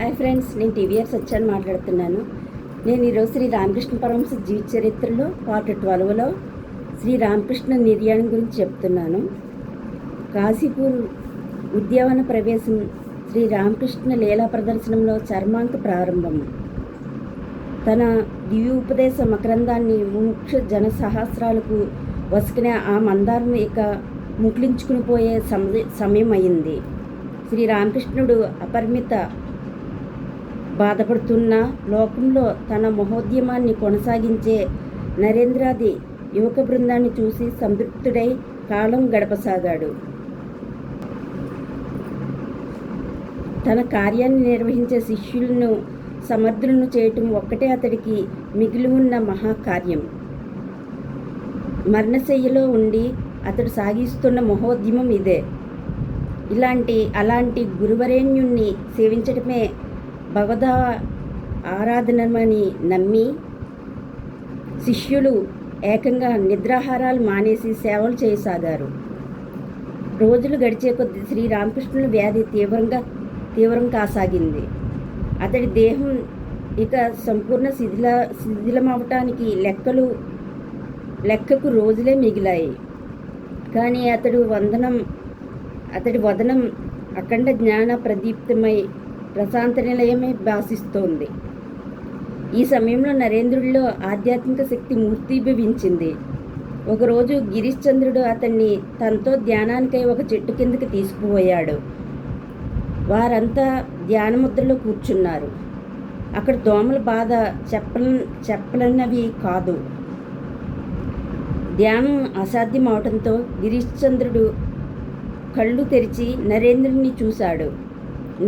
Hi friends, నేను TVR సత్యాన్ని మాట్లాడుతున్నాను. నేను ఈరోజు శ్రీ రామకృష్ణ పరమహంస జీవిత చరిత్రలో పార్ట్ 12లో శ్రీ రామకృష్ణ నిర్యాణం గురించి చెప్తున్నాను. కాశీపూర్ ఉద్యానవన ప్రవేశం శ్రీ రామకృష్ణ లీలా ప్రదర్శనంలో చర్మాంక ప్రారంభం. తన దివ్యోపదేశ మకరందాన్ని ముముక్ష జన సహస్రాలకు వసుకునే ఆ మందారం ఇక ముకులించుకుని పోయే సమయం అయింది. శ్రీ రామకృష్ణుడు అపరిమిత బాధపడుతున్న లోకంలో తన మహోద్యమాన్ని కొనసాగించే నరేంద్రాది యువక బృందాన్ని చూసి సంతృప్తుడై కాలం గడపసాగాడు. తన కార్యాన్ని నిర్వహించే శిష్యులను సమర్థులను చేయటం ఒక్కటే అతడికి మిగిలి ఉన్న మహాకార్యం. మరణశయ్యలో ఉండి అతడు సాగిస్తున్న మహోద్యమం ఇదే. అలాంటి గురువరేణ్యుణ్ణి సేవించడమే భగవద ఆరాధనమని నమ్మి శిష్యులు ఏకంగా నిద్రాహారాలు మానేసి సేవలు చేయసాగారు. రోజులు గడిచే కొద్దీ శ్రీరామకృష్ణుల వ్యాధి తీవ్రం కాసాగింది. అతడి దేహం ఇక సంపూర్ణ శిథిలమవటానికి లెక్కకు రోజులే మిగిలాయి. కానీ అతడి వదనం అఖండ జ్ఞాన ప్రదీప్తమై ప్రశాంత నిలయమే భాషిస్తోంది. ఈ సమయంలో నరేంద్రుడిలో ఆధ్యాత్మిక శక్తి మూర్తీభవించింది. ఒకరోజు గిరీష్ చంద్రుడు అతన్ని తనతో ధ్యానానికై ఒక చెట్టు కిందకి తీసుకుపోయాడు. వారంతా ధ్యానముద్రలో కూర్చున్నారు. అక్కడ దోమల బాధ చెప్పలన్నవి కాదు. ధ్యానం అసాధ్యం అవటంతో గిరీష్ చంద్రుడు కళ్ళు తెరిచి నరేంద్రుడిని చూశాడు.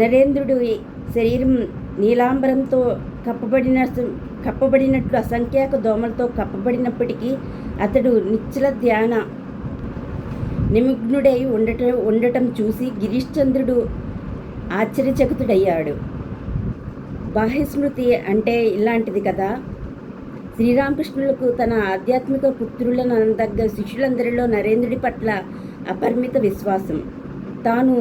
నరేంద్రుడి శరీరం నీలాంబరంతో కప్పబడినట్లు అసంఖ్యాక దోమలతో కప్పబడినప్పటికీ అతడు నిశ్చల ధ్యాన నిమగ్నుడై ఉండటం చూసి గిరీష్ చంద్రుడు ఆశ్చర్యచకితుడయ్యాడు. బాహ్యస్మృతి అంటే ఇలాంటిది కదా. శ్రీరామకృష్ణులకు తన ఆధ్యాత్మిక పుత్రులను అనదగ్గ శిష్యులందరిలో నరేంద్రుడి పట్ల అపరిమిత విశ్వాసం. తాను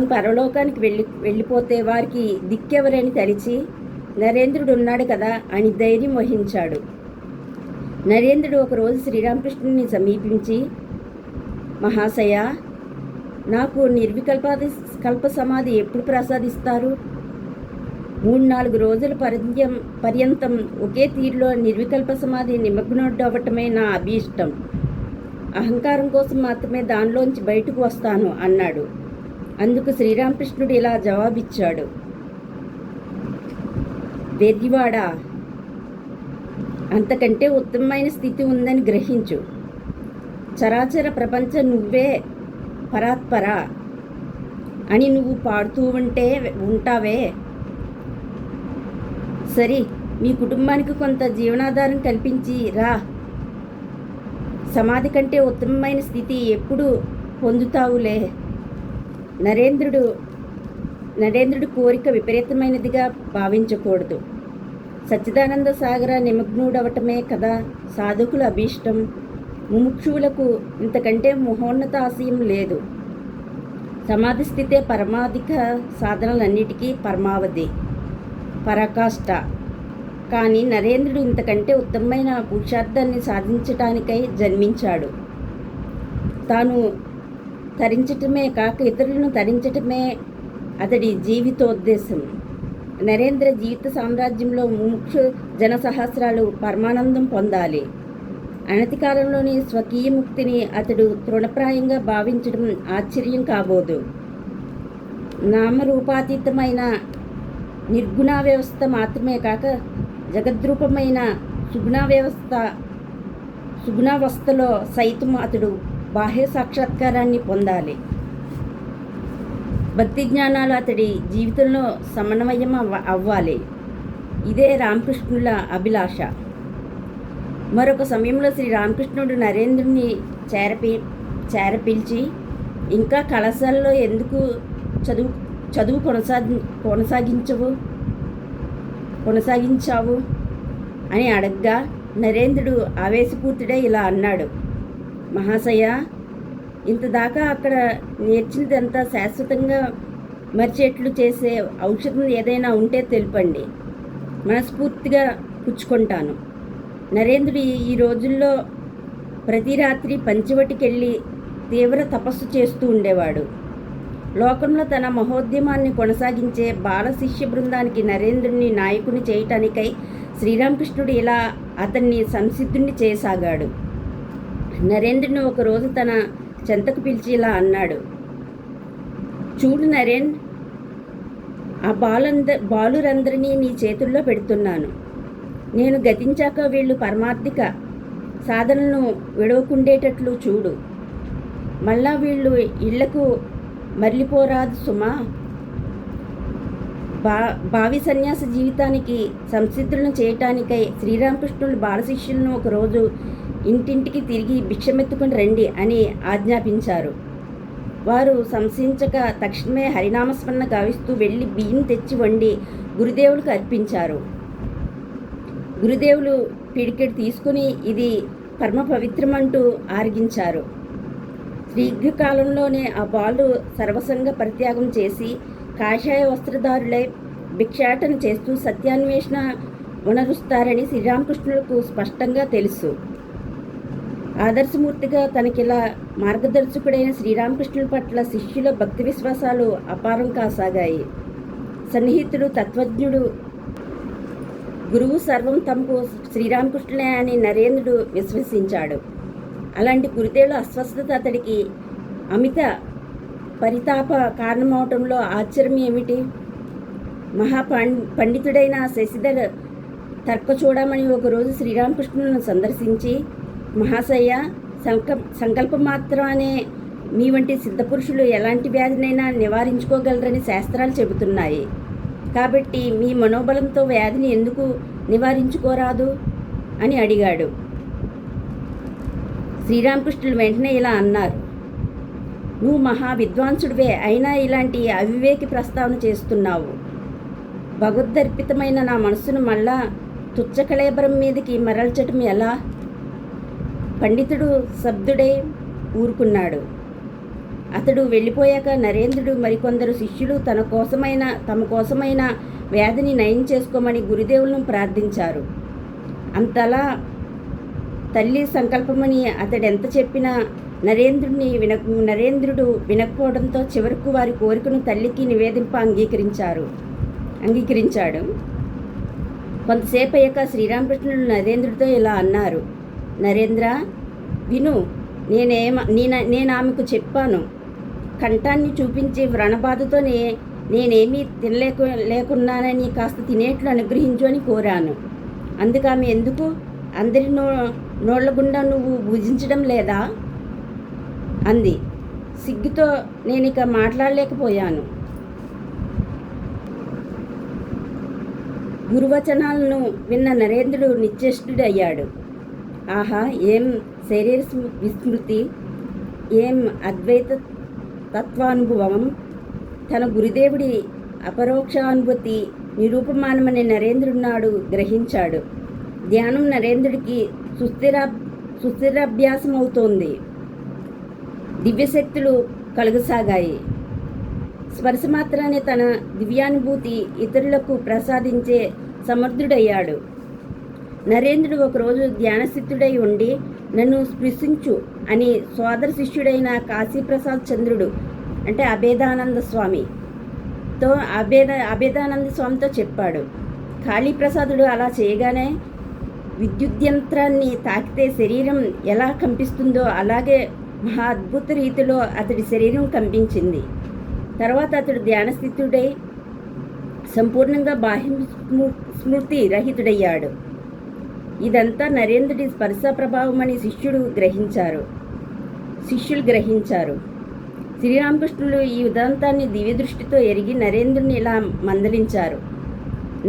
పరలోకానికి వెళ్ళిపోతే వారికి దిక్కెవరని తలిచి నరేంద్రుడు ఉన్నాడు కదా అని ధైర్యం వహించాడు. నరేంద్రుడు ఒకరోజు శ్రీరామకృష్ణుని సమీపించి, మహాశయ, నాకు నిర్వికల్ప సమాధి ఎప్పుడు ప్రసాదిస్తారు? 3-4 రోజుల పర్యంతం ఒకే తీరులో నిర్వికల్ప సమాధి నిమగ్నమవ్వటమే నా అభీష్టం. అహంకారం కోసం మాత్రమే దానిలోంచి బయటకు వస్తాను అన్నాడు. అందుకు శ్రీరామకృష్ణుడు ఇలా జవాబిచ్చాడు, వెర్రివాడా, అంతకంటే ఉత్తమమైన స్థితి ఉందని గ్రహించు. చరాచర ప్రపంచం నువ్వే పరాత్పర అని నువ్వు పాడుతూ ఉంటావే. సరే, మీ కుటుంబానికి కొంత జీవనాధారం కల్పించి రా. సమాధి కంటే ఉత్తమమైన స్థితి ఎప్పుడు పొందుతావులే. నరేంద్రుడి కోరిక విపరీతమైనదిగా భావించకూడదు. సచ్చిదానంద సాగర నిమగ్నుడవటమే కదా సాధకుల అభీష్టం. ముముక్షువులకు ఇంతకంటే మహోన్నత ఆశయం లేదు. సమాధి స్థితే పరమాధిక సాధనలన్నిటికీ పరమావధి, పరాకాష్ట. కానీ నరేంద్రుడు ఇంతకంటే ఉత్తమమైన పురుషార్థాన్ని సాధించటానికై జన్మించాడు. తాను తరించటమే కాక ఇతరులను తరించటమే అతడి జీవితోద్దేశం. నరేంద్ర జీవిత సామ్రాజ్యంలో ముముక్ష జన సహస్రాలు పరమానందం పొందాలి. అనతి కాలంలోని స్వకీయ ముక్తిని అతడు తృణప్రాయంగా భావించడం ఆశ్చర్యం కాబోదు. నామరూపాతీతమైన నిర్గుణ వ్యవస్థ మాత్రమే కాక జగద్రూపమైన సుగుణావస్థలో సైతం అతడు బాహ్య సాక్షాత్కారాన్ని పొందాలి. భక్తి జ్ఞానాలు అతడి జీవితంలో సమన్వయం అవ్వాలి. ఇదే రామకృష్ణుల అభిలాష. మరొక సమయంలో శ్రీరామకృష్ణుడు నరేంద్రుని చేరపిలిచి, ఇంకా కళాశాలలో ఎందుకు చదువు కొనసాగించావు అని అడగ్గా, నరేంద్రుడు ఆవేశపూర్తుడై ఇలా అన్నాడు, మహాశయ, ఇంతదాకా అక్కడ నేర్చినదంతా శాశ్వతంగా మరిచేట్లు చేసే ఔషధం ఏదైనా ఉంటే తెలుపండి, మనస్ఫూర్తిగా పుచ్చుకుంటాను. నరేంద్రుడు ఈ రోజుల్లో ప్రతి రాత్రి పంచవటికెళ్ళి తీవ్ర తపస్సు చేస్తూ ఉండేవాడు. లోకంలో తన మహోద్యమాన్ని కొనసాగించే బాల శిష్య బృందానికి నరేంద్రుడిని నాయకుని చేయటానికై శ్రీరామకృష్ణుడు ఇలా అతన్ని సంసిద్ధుణ్ణి చేయసాగాడు. నరేంద్రుని ఒకరోజు తన చెంతకు పిలిచి ఇలా అన్నాడు, చూడు నరేన్, ఆ బాలురందరినీ నీ చేతుల్లో పెడుతున్నాను. నేను గతించాక వీళ్ళు పరమార్థిక సాధనలను విడవకుండేటట్లు చూడు. మళ్ళా వీళ్ళు ఇళ్లకు మరలిపోరాదు సుమా. భావి సన్యాస జీవితానికి సంసిద్ధులను చేయటానికై శ్రీరామకృష్ణుడు బాలశిష్యులను ఒకరోజు ఇంటింటికి తిరిగి భిక్షమెత్తుకుని రండి అని ఆజ్ఞాపించారు. వారు సంశయించక తక్షణమే హరినామస్మరణ గావిస్తూ వెళ్ళి బియ్యం తెచ్చి వండి గురుదేవులకు అర్పించారు. గురుదేవులు పిడికెడు తీసుకుని ఇది పరమ పవిత్రమంటూ ఆరగించారు. శీఘ్రకాలంలోనే ఆ బాలు సర్వసంగ పరిత్యాగం చేసి కాషాయ వస్త్రధారులై భిక్షాటన చేస్తూ సత్యాన్వేషణ ఉనరుస్తారని శ్రీరామకృష్ణులకు స్పష్టంగా తెలుసు. ఆదర్శమూర్తిగా తనకిలా మార్గదర్శకుడైన శ్రీరామకృష్ణుల పట్ల శిష్యుల భక్తి విశ్వాసాలు అపారం కాసాగాయి. సన్నిహితుడు, తత్వజ్ఞుడు, గురువు సర్వం తమకు శ్రీరామకృష్ణులే అని నరేంద్రుడు విశ్వసించాడు. అలాంటి గురుదేవుల అస్వస్థత అతడికి అమిత పరితాప కారణమవటంలో ఆశ్చర్యం ఏమిటి? పండితుడైన శశిధర్ తర్కచూడమని ఒకరోజు శ్రీరామకృష్ణులను సందర్శించి, మహాశయ, సంకల్పం మాత్రమే మీ వంటి సిద్ధపురుషులు ఎలాంటి వ్యాధినైనా నివారించుకోగలరని శాస్త్రాలు చెబుతున్నాయి. కాబట్టి మీ మనోబలంతో వ్యాధిని ఎందుకు నివారించుకోరాదు అని అడిగాడు. శ్రీరామకృష్ణులు వెంటనే ఇలా అన్నారు, నువ్వు మహా విద్వాంసుడివే, అయినా ఇలాంటి అవివేకి ప్రస్తావన చేస్తున్నావు. భగవద్దర్పితమైన నా మనస్సును మళ్ళా తుచ్చకళేబరం మీదకి మరల్చటం ఎలా? పండితుడు శబ్దుడై ఊరుకున్నాడు. అతడు వెళ్ళిపోయాక నరేంద్రుడు మరికొందరు శిష్యులు తమ కోసమైన వ్యాధిని నయం చేసుకోమని గురుదేవులను ప్రార్థించారు. అంతలా తల్లి సంకల్పమని అతడెంత చెప్పినా నరేంద్రుడు వినకపోవడంతో చివరకు వారి కోరికను తల్లికి నివేదింప అంగీకరించాడు. కొంతసేపు అయ్యాక శ్రీరామకృష్ణుడు నరేంద్రుడితో ఇలా అన్నారు, నరేంద్ర, విను, నేను ఆమెకు చెప్పాను. కంఠాన్ని చూపించి వ్రణబాధతో నేనేమీ లేకున్నానని కాస్త తినేట్లు అనుగ్రహించు అని కోరాను. అందుకు ఆమె, ఎందుకు అందరి నోళ్ల గుండా నువ్వు భుజించడం లేదా అంది. సిగ్గుతో నేనిక మాట్లాడలేకపోయాను. గురువచనాలను విన్న నరేంద్రుడు నిశ్చేష్టుడయ్యాడు. ఆహా, ఏం శరీర విస్మృతి, ఏం అద్వైత తత్వానుభవం! తన గురుదేవుడి అపరోక్షానుభూతి నిరూపమానమని నరేంద్రుడు నాడు గ్రహించాడు. ధ్యానం నరేంద్రుడికి సుస్థిరాభ్యాసం అవుతోంది. దివ్యశక్తులు కలుగసాగాయి. స్పర్శ మాత్రాన్ని తన దివ్యానుభూతి ఇతరులకు ప్రసాదించే సమర్థుడయ్యాడు. నరేంద్రుడు ఒకరోజు ధ్యానస్థితుడై ఉండి, నన్ను స్పృశించు అని సోదర శిష్యుడైన కాశీప్రసాద్ చంద్రుడు అంటే అభేదానంద స్వామితో చెప్పాడు. కాళీప్రసాదుడు అలా చేయగానే విద్యుద్యంత్రాన్ని తాకితే శరీరం ఎలా కంపిస్తుందో అలాగే మహా అద్భుత రీతిలో అతడి శరీరం కంపించింది. తర్వాత అతడు ధ్యానస్థితుడై సంపూర్ణంగా బాహ్య స్మృతి రహితుడయ్యాడు. ఇదంతా నరేంద్రుడి స్పర్శ ప్రభావమని శిష్యులు గ్రహించారు. శ్రీరామకృష్ణులు ఈ ఉదాంతాన్ని దివ్యదృష్టితో ఎరిగి నరేంద్రుని ఇలా మందలించారు.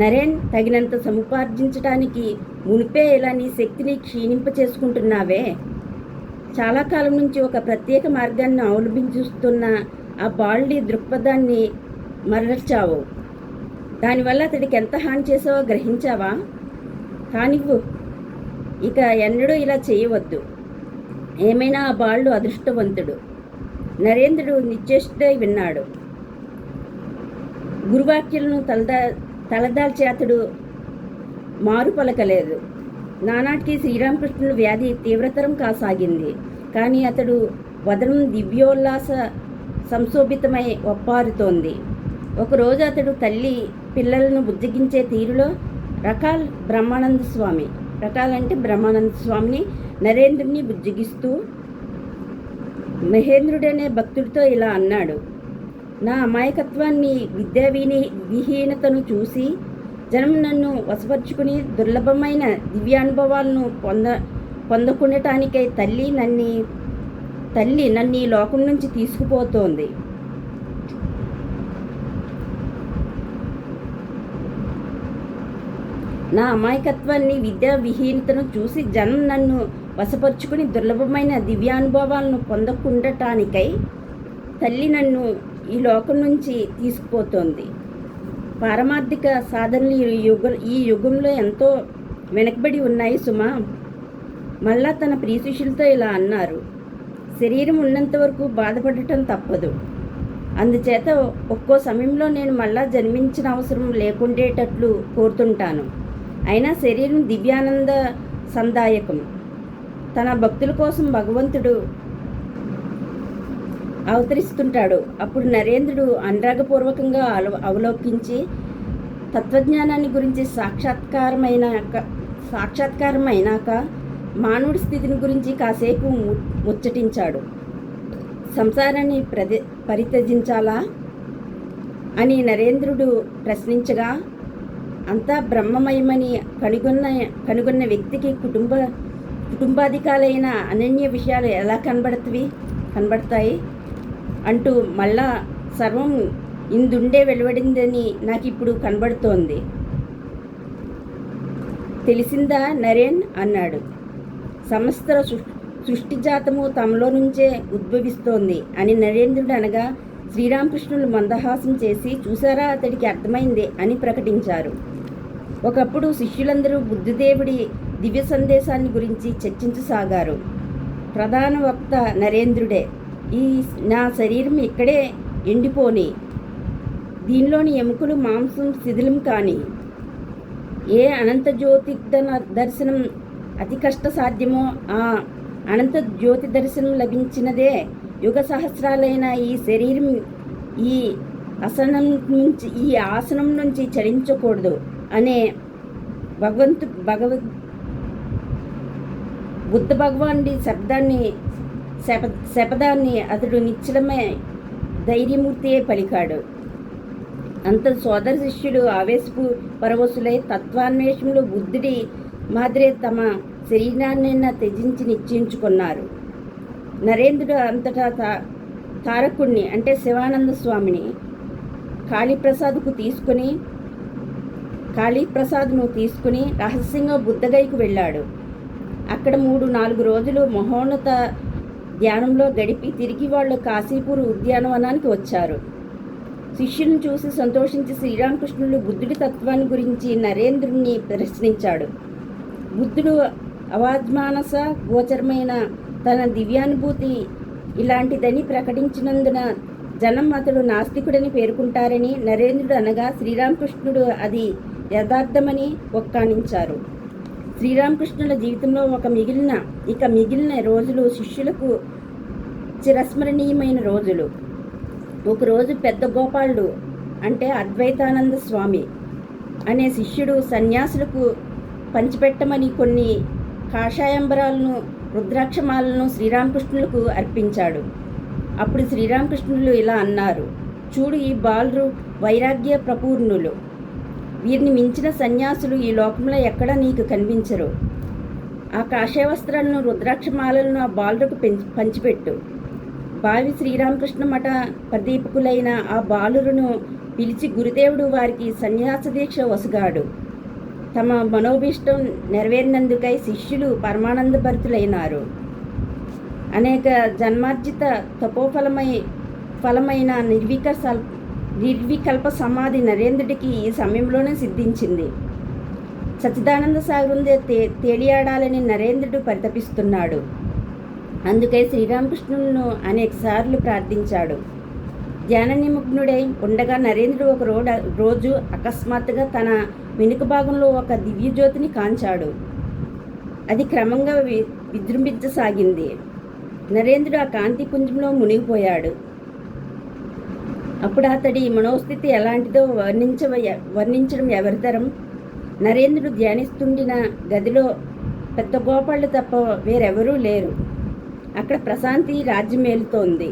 నరేన్, తగినంత సముపార్జించటానికి మునిపే ఇలా నీ శక్తిని క్షీణింపచేసుకుంటున్నావే. చాలా కాలం నుంచి ఒక ప్రత్యేక మార్గాన్ని అవలంబించుస్తున్న ఆ బాలుడి దృక్పథాన్ని మరల్చావు. దానివల్ల అతడికి ఎంత హాని చేసావో గ్రహించావా? కానివ్వు, ఇక ఎన్నడూ ఇలా చేయవద్దు. ఏమైనా ఆ బాలుడు అదృష్టవంతుడు. నరేంద్రుడు నిశ్చేష్టుడై విన్నాడు. గురువాక్యులను తలదాల్చి అతడు మారు పలకలేదు. నానాటికి శ్రీరామకృష్ణుల వ్యాధి తీవ్రతరం కాసాగింది. కానీ అతడు వదనం దివ్యోల్లాస సంశోభితమై ఒప్పారుతోంది. ఒకరోజు అతడు తల్లి పిల్లలను బుజ్జగించే తీరులో రకాల్ అంటే బ్రహ్మానంద స్వామిని నరేంద్రుడిని బుజ్జగిస్తూ మహేంద్రుడనే భక్తుడితో ఇలా అన్నాడు: నా అమాయకత్వాన్ని, విహీనతను చూసి జనం నన్ను వశపరుచుకుని దుర్లభమైన దివ్యానుభవాలను పొందకుండటానికై తల్లి నన్ను ఈ లోకం నుంచి తీసుకుపోతోంది. నా అమాయకత్వాన్ని, విహీనతను చూసి జనం నన్ను వశపరుచుకుని దుర్లభమైన దివ్యానుభవాలను పొందకుండటానికై తల్లి నన్ను ఈ లోకం నుంచి తీసుకుపోతోంది. పారమార్థిక సాధనలు ఈ యుగంలో ఎంతో వెనకబడి ఉన్నాయి సుమా. మళ్ళా తన ప్రియశిష్యులతో ఇలా అన్నారు: శరీరం ఉన్నంత వరకు బాధపడటం తప్పదు. అందుచేత ఒక్కో సమయంలో నేను మళ్ళా జన్మించిన అవసరం లేకుండేటట్లు కోరుతుంటాను. అయినా శరీరం దివ్యానంద సందాయకం. తన భక్తుల కోసం భగవంతుడు అవతరిస్తుంటాడు. అప్పుడు నరేంద్రుడు అనురాగపూర్వకంగా అవలోకించి తత్వజ్ఞానాన్ని గురించి సాక్షాత్కారమైనాక మానవుడి స్థితిని గురించి కాసేపు ముచ్చటించాడు. సంసారాన్ని పరిత్యజించాలా అని నరేంద్రుడు ప్రశ్నించగా, అంతా బ్రహ్మమయమని కనుగొన్న వ్యక్తికి కుటుంబాధికాలైన అనన్య విషయాలు ఎలా కనబడతాయి అంటూ మళ్ళా సర్వం ఇందుండే వెలువడిందని నాకు ఇప్పుడు కనబడుతోంది. తెలిసిందా నరేన్ అన్నాడు. సమస్త సృష్టిజాతము తమలో నుంచే ఉద్భవిస్తోంది అని నరేంద్రుడు అనగా శ్రీరామకృష్ణులు మందహాసం చేసి, చూసారా, అతడికి అర్థమైంది అని ప్రకటించారు. ఒకప్పుడు శిష్యులందరూ బుద్ధదేవుడి దివ్య సందేశాన్ని గురించి చర్చించసాగారు. ప్రధాన వక్త నరేంద్రుడే. నా శరీరం ఇక్కడే ఎండిపోని, దీనిలోని ఎముకలు మాంసం శిథిలం కాని, ఏ అనంత జ్యోతి దర్శనం అతి కష్ట సాధ్యమో ఆ అనంత జ్యోతి దర్శనం లభించినదే యుగ సహస్రాలైన ఈ శరీరం ఈ ఆసనం నుంచి చలించకూడదు అనే బుద్ధ భగవానుడి శపథాన్ని అతడు నిశ్చలమై ధైర్యమూర్తియే పలికాడు. అంత సోదర శిష్యులు ఆవేశపు పరవశులై తత్వాన్వేషణలో బుద్ధుడి మాదిరే తమ శరీరాన్నైనా త్యజించి నిశ్చయించుకున్నారు. నరేంద్రుడు అంతటా తారకుణ్ణి అంటే శివానంద స్వామిని కాళీప్రసాద్ను తీసుకుని రహస్యంగా బుద్ధగయకు వెళ్ళాడు. అక్కడ 3-4 రోజులు మహోన్నత ధ్యానంలో గడిపి తిరిగి వాళ్ళు కాశీపూర్ ఉద్యానవనానికి వచ్చారు. శిష్యులను చూసి సంతోషించి శ్రీరామకృష్ణుడు బుద్ధుడి తత్వాన్ని గురించి నరేంద్రుడిని ప్రశ్నించాడు. బుద్ధుడు అవాజ్మానస గోచరమైన తన దివ్యానుభూతి ఇలాంటిదని ప్రకటించినందున జనం అతడు నాస్తికుడని పేర్కొంటారని నరేంద్రుడు అనగా శ్రీరామకృష్ణుడు అది యథార్థమని ఒక్కాణించారు. శ్రీరామకృష్ణుల జీవితంలో మిగిలిన రోజులు శిష్యులకు చిరస్మరణీయమైన రోజులు. ఒకరోజు పెద్ద గోపాలుడు అంటే అద్వైతానంద స్వామి అనే శిష్యుడు సన్యాసులకు పంచిపెట్టమని కొన్ని కాషాయంబరాలను రుద్రాక్షమాలను శ్రీరామకృష్ణులకు అర్పించాడు. అప్పుడు శ్రీరామకృష్ణులు ఇలా అన్నారు: చూడు, ఈ బాలురు వైరాగ్య ప్రపూర్ణులు. వీరిని మించిన సన్యాసులు ఈ లోకంలో ఎక్కడా నీకు కనిపించరు. ఆ కాషాయ వస్త్రాలను రుద్రాక్షమాలను ఆ బాలురకు పంచిపెట్టు. భావి శ్రీరామకృష్ణ మఠ ప్రదీపకులైన ఆ బాలురును పిలిచి గురుదేవుడు వారికి సన్యాస దీక్ష వసుగాడు. తమ మనోభీష్టం నెరవేరినందుకై శిష్యులు పరమానంద భరితులైనారు. అనేక జన్మార్జిత ఫలమైన నిర్వికల్ప సమాధి నరేంద్రుడికి ఈ సమయంలోనే సిద్ధించింది. సచ్చిదానంద సాగరంలో తేలియాడాలని నరేంద్రుడు పరితపిస్తున్నాడు. అందుకే శ్రీరామకృష్ణులను అనేకసార్లు ప్రార్థించాడు. ధ్యాన నిమగ్నుడై ఉండగా నరేంద్రుడు ఒక రోజు అకస్మాత్తుగా తన వెనుక భాగంలో ఒక దివ్యజ్యోతిని కాంచాడు. అది క్రమంగా విజృంభించసాగింది. నరేంద్రుడు ఆ కాంతి పుంజంలో మునిగిపోయాడు. అప్పుడు అతడి మనోస్థితి ఎలాంటిదో వర్ణించడం ఎవరితరం? నరేంద్రుడు ధ్యానిస్తుండిన గదిలో పెద్ద గోపాళ్ళు తప్ప వేరెవరూ లేరు. అక్కడ ప్రశాంతి రాజ్యమేలుతోంది.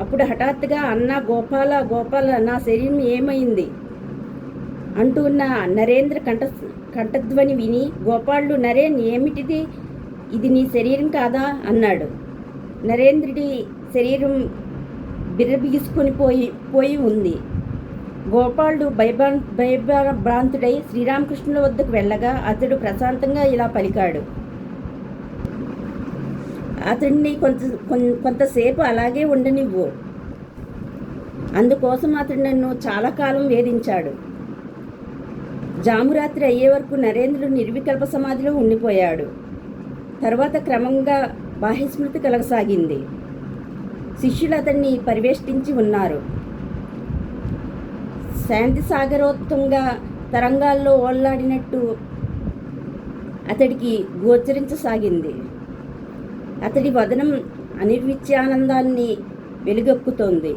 అప్పుడు హఠాత్తుగా అన్నా గోపాల గోపాల, నా శరీరం ఏమైంది అంటూ ఉన్న నరేంద్ర కంఠధ్వని విని గోపాలుడు, నరేన్ ఏమిటిది, ఇది నీ శరీరం కాదా అన్నాడు. నరేంద్రుడి శరీరం బిర్రబిగుసుకొని పోయి ఉంది. గోపాలుడు భయభ్రాంతుడై శ్రీరామకృష్ణుల వద్దకు వెళ్ళగా అతడు ప్రశాంతంగా ఇలా పలికాడు. అతడిని కొంతసేపు అలాగే ఉండనివ్వు. అందుకోసం అతడు నన్ను చాలా కాలం వేధించాడు. జామురాత్రి అయ్యే వరకు నరేంద్రుడు నిర్వికల్ప సమాధిలో ఉండిపోయాడు. తర్వాత క్రమంగా బాహ్యస్మృతి కలగసాగింది. శిష్యులు అతన్ని పరివేష్టించి ఉన్నారు. శాంతి సాగరోత్తుంగ తరంగాల్లో ఓళ్లాడినట్టు అతడికి గోచరించసాగింది. అతడి వదనం అనిర్విచ్యానందాన్ని వెలుగెక్కుతోంది.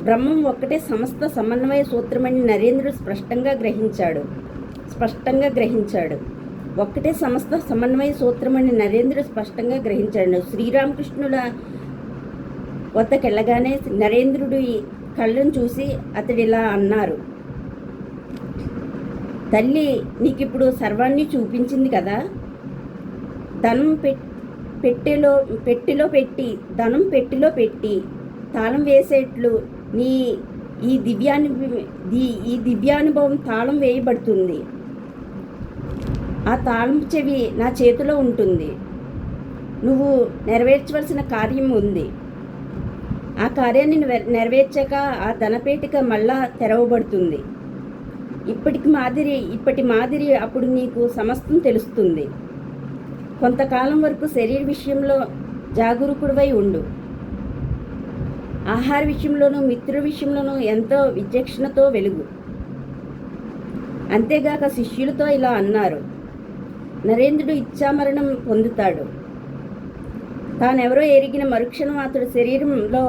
బ్రహ్మం ఒక్కటే సమస్త సమన్వయ సూత్రమని నరేంద్రుడు స్పష్టంగా గ్రహించాడు. ఒక్కటే సమస్త సమన్వయ సూత్రమని నరేంద్రుడు స్పష్టంగా గ్రహించాడు. శ్రీరామకృష్ణుల వద్దకెళ్ళగానే నరేంద్రుడి కళ్ళను చూసి అతడిలా అన్నారు. తల్లి నీకిప్పుడు సర్వాన్ని చూపించింది కదా. ధనం పెట్టెలో పెట్టి తాళం వేసేట్లు నీ ఈ దివ్యానుభవం తాళం వేయబడుతుంది. ఆ తాళం చెవి నా చేతిలో ఉంటుంది. నువ్వు నెరవేర్చవలసిన కార్యం ఉంది. ఆ కార్యాన్ని నెరవేర్చాక ఆ ధనపేటిక మళ్ళా తెరవబడుతుంది. ఇప్పటి మాదిరి అప్పుడు నీకు సమస్తం తెలుస్తుంది. కొంతకాలం వరకు శరీర విషయంలో జాగరూకుడివై ఉండు. ఆహార విషయంలోనూ మిత్రుల విషయంలోనూ ఎంతో విచక్షణతో వెలుగు. అంతేగాక శిష్యులతో ఇలా అన్నారు. నరేంద్రుడు ఇచ్ఛామరణం పొందుతాడు. తానెవరో ఎరిగిన మరుక్షణం అతడు శరీరంలో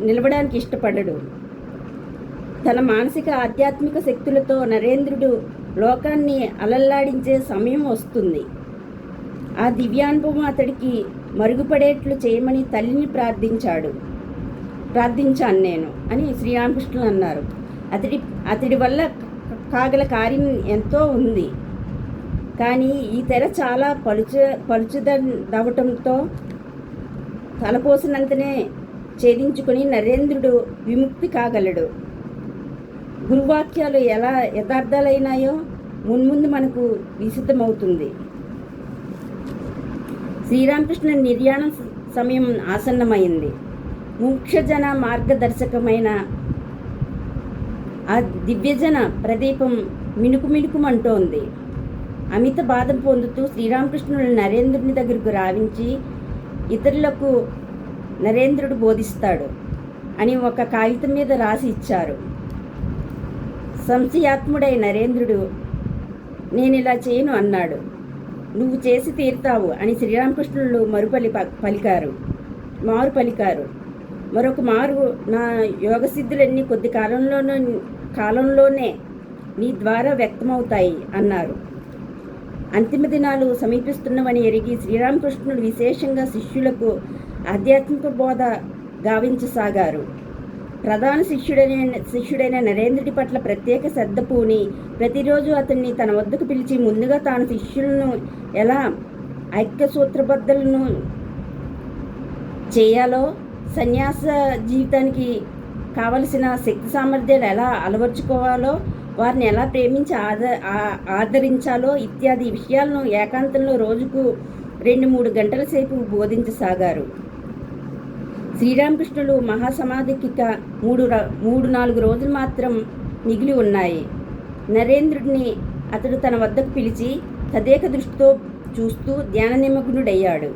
నిలవడానికి ఇష్టపడడు. తన మానసిక ఆధ్యాత్మిక శక్తులతో నరేంద్రుడు లోకాన్ని అలల్లాడించే సమయం వస్తుంది. ఆ దివ్యానుభవం అతడికి మరుగుపడేట్లు చేయమని తల్లిని ప్రార్థించాను నేను అని శ్రీరామకృష్ణులు అన్నారు. అతడి వల్ల కాగల కార్యం ఎంతో ఉంది. కానీ ఈ తెర చాలా పలుచుదవటంతో తలపోసినంతనే ఛేదించుకొని నరేంద్రుడు విముక్తి కాగలడు. గురువాక్యాలు ఎలా యథార్థాలైనాయో మున్ముందు మనకు విసిద్ధమవుతుంది. శ్రీరామకృష్ణ నిర్యాణ సమయం ఆసన్నమైంది. ముఖ్యజన మార్గదర్శకమైన ఆ దివ్యజన ప్రదీపం మినుకుమంటోంది. అమిత బాధ పొందుతూ శ్రీరామకృష్ణుడు నరేంద్రుని దగ్గరకు రావించి ఇతరులకు నరేంద్రుడు బోధిస్తాడు అని ఒక కాగితం మీద రాసి ఇచ్చారు. సంశయాత్ముడై నరేంద్రుడు నేను ఇలా చేయను అన్నాడు. నువ్వు చేసి తీరుతావు అని శ్రీరామకృష్ణులు మారు పలికారు. మరొక మారు నా యోగసిద్ధులన్నీ కొద్ది కాలంలోనే నీ ద్వారా వ్యక్తమవుతాయి అన్నారు. అంతిమ దినాలు సమీపిస్తున్నవని ఎరిగి శ్రీరామకృష్ణుడు విశేషంగా శిష్యులకు ఆధ్యాత్మిక బోధ గావించసాగారు. ప్రధాన శిష్యుడైన నరేంద్రుడి పట్ల ప్రత్యేక శ్రద్ధ పూని ప్రతిరోజు అతన్ని తన వద్దకు పిలిచి ముందుగా తాను శిష్యులను ఎలా ఐక్యసూత్రబద్ధులను చేయాలో, సన్యాస జీవితానికి కావలసిన శక్తి సామర్థ్యాలు ఎలా అలవర్చుకోవాలో, వారిని ఎలా ప్రేమించి ఆదరించాలో ఇత్యాది విషయాలను ఏకాంతంలో రోజుకు 2-3 గంటల సేపు బోధించసాగారు. శ్రీరామకృష్ణులు మహాసమాధికి 3-4 రోజులు మాత్రం మిగిలి ఉన్నాయి. నరేంద్రుడిని అతడు తన వద్దకు పిలిచి తదేక దృష్టితో చూస్తూ ధ్యాన నిమగ్నుడయ్యాడు.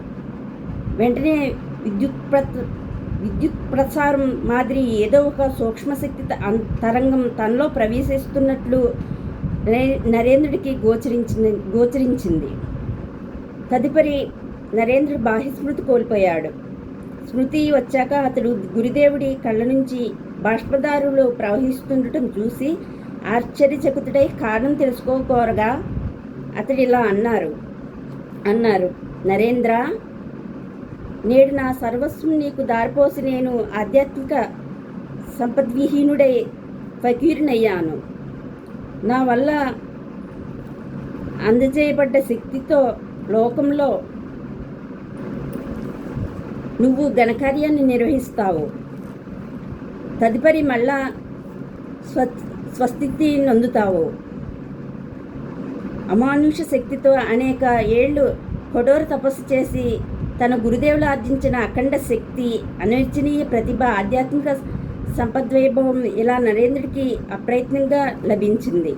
వెంటనే విద్యుత్ ప్రసారం మాదిరి ఏదో ఒక సూక్ష్మశక్తి తరంగం తనలో ప్రవేశిస్తున్నట్లు నరేంద్రుడికి గోచరించింది. తదుపరి నరేంద్రుడు బాహ్యస్మృతి కోల్పోయాడు. స్మృతి వచ్చాక అతడు గురుదేవుడి కళ్ళ నుంచి బాష్పదారులు ప్రవహిస్తుండటం చూసి ఆశ్చర్యచకితుడై కారణం తెలుసుకోకోరగా అతడు ఇలా అన్నారు, నరేంద్ర, నేడు నా సర్వస్వం నీకు దారిపోసి నేను ఆధ్యాత్మిక సంపద్విహీనుడై ఫకీరునయ్యాను. నా వల్ల అందజేయబడ్డ శక్తితో లోకంలో నువ్వు ఘనకార్యాన్ని నిర్వహిస్తావు. తదుపరి మళ్ళా స్వస్థితి నొందుతావు. అమానుష శక్తితో అనేక ఏళ్ళు కఠోర తపస్సు చేసి తన గురుదేవులు ఆర్జించిన అఖండ శక్తి, అనిర్వచనీయ ప్రతిభ, ఆధ్యాత్మిక సంపద్వైభవం ఇలా నరేంద్రుడికి అప్రయత్నంగా లభించింది.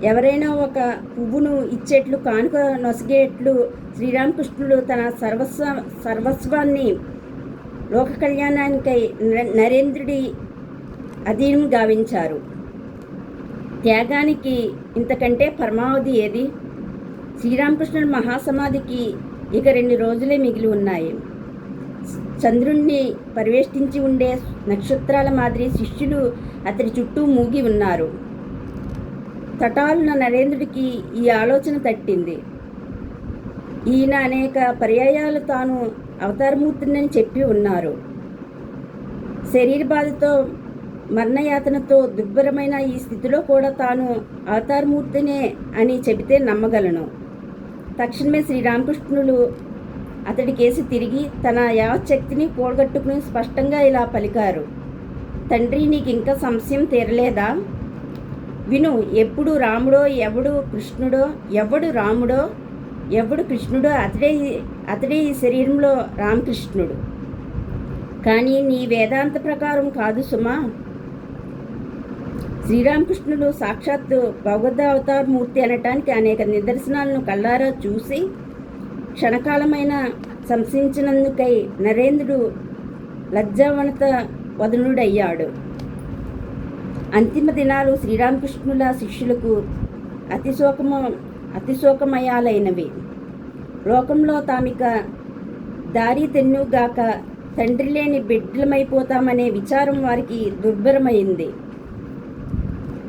ఎవరైనా ఒక పువ్వును ఇచ్చేట్లు, కానుక నొసగేట్లు శ్రీరామకృష్ణుడు తన సర్వస్వాన్ని లోక కళ్యాణానికై నరేంద్రుడి అధీనం గావించారు. త్యాగానికి ఇంతకంటే పరమావధి ఏది? శ్రీరామకృష్ణుడి మహాసమాధికి ఇక 2 రోజులే మిగిలి ఉన్నాయి. చంద్రుణ్ణి పరివేష్టించి ఉండే నక్షత్రాల మాదిరి శిష్యులు అతడి చుట్టూ మూగి ఉన్నారు. తటాలున నరేంద్రుడికి ఈ ఆలోచన తట్టింది. ఈయన అనేక పర్యాయాలు తాను అవతారమూర్తిని చెప్పి ఉన్నారు. శరీర బాధతో, మరణయాతనతో దుర్భరమైన ఈ స్థితిలో కూడా తాను అవతారమూర్తినే అని చెబితే నమ్మగలను. తక్షణమే శ్రీరామకృష్ణులు అతడి కేసి తిరిగి తన యావచ్చక్తిని కూడగట్టుకుని స్పష్టంగా ఇలా పలికారు, తండ్రి, నీకు ఇంకా సంశయం తీరలేదా? విను, ఎప్పుడు రాముడో ఎవడు కృష్ణుడో, ఎవడు రాముడో ఎవడు కృష్ణుడో అతడే ఈ శరీరంలో రామకృష్ణుడు. కానీ నీ వేదాంత ప్రకారం కాదు సుమా. శ్రీరామకృష్ణులు సాక్షాత్తు భగవద్వతారమూర్తి అనటానికి అనేక నిదర్శనాలను కళ్ళారా చూసి క్షణకాలమైన సంశయించినందుకై నరేంద్రుడు లజ్జావనత వదనుడయ్యాడు. అంతిమ దినాలు శ్రీరామకృష్ణుల శిష్యులకు అతిశోకమయాలైనవి. లోకంలో తామిక దారి తెన్నుగాక తండ్రి లేని బిడ్డలమైపోతామనే విచారం వారికి దుర్భరమైంది.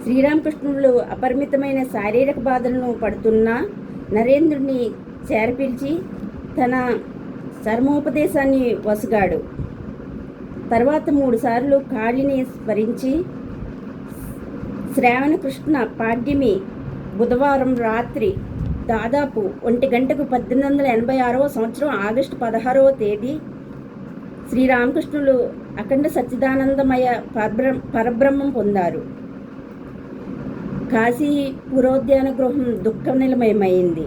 శ్రీరామకృష్ణులు అపరిమితమైన శారీరక బాధలను పడుతున్న నరేంద్రుడిని చేరపిలిచి తన చర్మోపదేశాన్ని వసుగాడు. తర్వాత 3 సార్లు కాళిని స్మరించి శ్రావణకృష్ణ పాడ్యమి బుధవారం రాత్రి దాదాపు 1 గంటకు 1886వ సంవత్సరం ఆగస్టు 16వ తేదీ శ్రీరామకృష్ణులు అఖండ సచ్చిదానందమయ పరబ్రహ్మం పొందారు. కాశీ పురోద్యాన గృహం దుఃఖనిలయమైంది.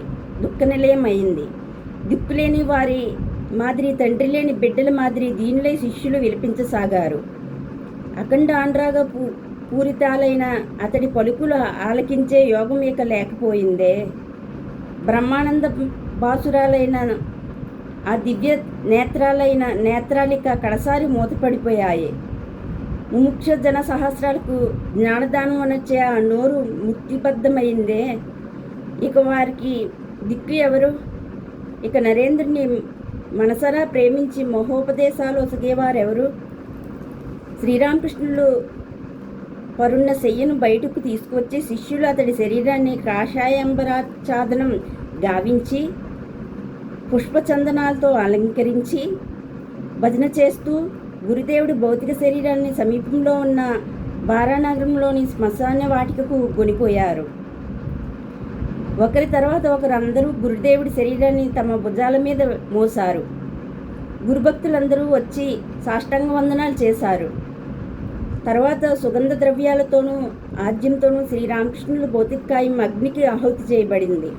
దిక్కులేని వారి మాదిరి, తండ్రి లేని బిడ్డల మాదిరి దీనిలై శిష్యులు విలిపించసాగారు. అఖండ అనురాగ పూరితాలైన అతడి పలుకులు ఆలకించే యోగం ఇక లేకపోయిందే. బ్రహ్మానంద బాసురాలైన ఆ దివ్య నేత్రాలిక కడసారి మూతపడిపోయాయి. ముముక్ష జన సహస్రాలకు జ్ఞానదానం అనొచ్చే ఆ నోరు ముక్తిబద్ధమైందే. ఇక వారికి దిక్కు ఎవరు? ఇక నరేంద్రుని మనసరా ప్రేమించి మహోపదేశాలు ఒసగేవారెవరు? శ్రీరామకృష్ణులు పరున్న శయ్యను బయటకు తీసుకువచ్చి శిష్యులు అతడి శరీరాన్ని కాషాయంబరాచ్ఛాదనం గావించి పుష్పచందనాలతో అలంకరించి భజన చేస్తూ గురుదేవుడి భౌతిక శరీరాన్ని సమీపంలో ఉన్న బారానగరంలోని శ్మశాన వాటికకు కొనిపోయారు. ఒకరి తర్వాత ఒకరు అందరూ గురుదేవుడి శరీరాన్ని తమ భుజాల మీద మోసారు. గురుభక్తులందరూ వచ్చి సాష్టాంగ వందనాలు చేశారు. తర్వాత సుగంధ ద్రవ్యాలతోనూ ఆజ్యంతోనూ శ్రీరామకృష్ణుల భౌతికాయం అగ్నికి ఆహుతి చేయబడింది.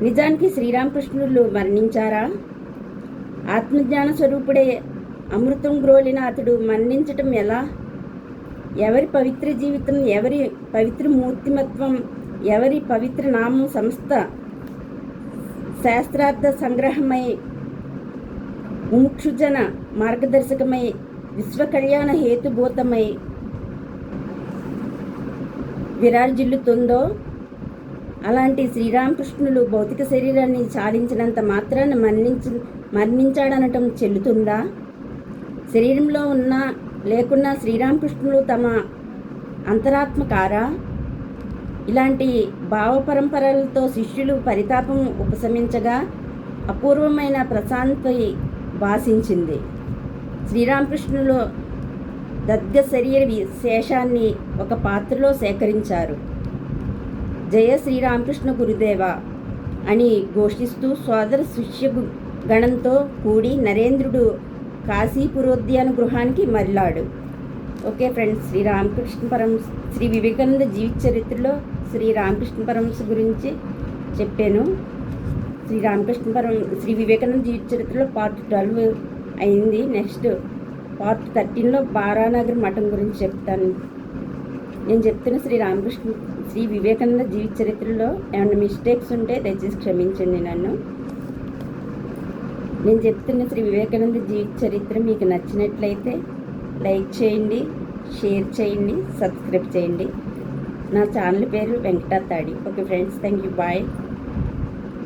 నిజానికి శ్రీరామకృష్ణులు మరణించారా? ఆత్మజ్ఞాన స్వరూపుడే అమృతం గ్రోలిన అతడు మరణించటం ఎలా? ఎవరి పవిత్ర జీవితం, ఎవరి పవిత్ర మూర్తిమత్వం ఎవరి పవిత్ర నామం సమస్త శాస్త్రార్థ సంగ్రహమై ముముక్షుజన మార్గదర్శకమై విశ్వకళ్యాణ హేతుభూతమై విరాజిల్లుతుందో అలాంటి శ్రీరామకృష్ణులు భౌతిక శరీరాన్ని చాలించినంత మాత్రాన మరణించాడనటం చెల్లుతుందా? శరీరంలో ఉన్నా లేకున్నా శ్రీరామకృష్ణులు తమ అంతరాత్మ కారా? ఇలాంటి భావ పరంపరలతో శిష్యులు పరితాపం ఉపశమించగా అపూర్వమైన ప్రశాంతి భాషించింది. శ్రీరామకృష్ణులు దద్గ శరీర విశేషాన్ని ఒక పాత్రలో సేకరించారు. జయ శ్రీరామకృష్ణ గురుదేవ అని ఘోషిస్తూ సోదర శిష్య గణంతో కూడి నరేంద్రుడు కాశీపురోద్యాన గృహానికి మరలాడు. ఓకే ఫ్రెండ్స్, శ్రీ వివేకానంద జీవిత చరిత్రలో శ్రీ రామకృష్ణ పరమహంస గురించి చెప్పాను. శ్రీ వివేకానంద జీవిత చరిత్రలో పార్ట్ 12 అయింది. నెక్స్ట్ పార్ట్ 13లో బారానగర్ మఠం గురించి చెప్తాను. నేను చెప్తున్న శ్రీ వివేకానంద జీవిత చరిత్రలో ఏమైనా మిస్టేక్స్ ఉంటే దయచేసి క్షమించండి నన్ను. నేను చెప్తున్న శ్రీ వివేకానంద జీవిత చరిత్ర మీకు నచ్చినట్లయితే లైక్ చేయండి, షేర్ చేయండి, సబ్స్క్రైబ్ చేయండి. నా ఛానల్ పేరు Venkatatadi. Okay friends, thank you, bye.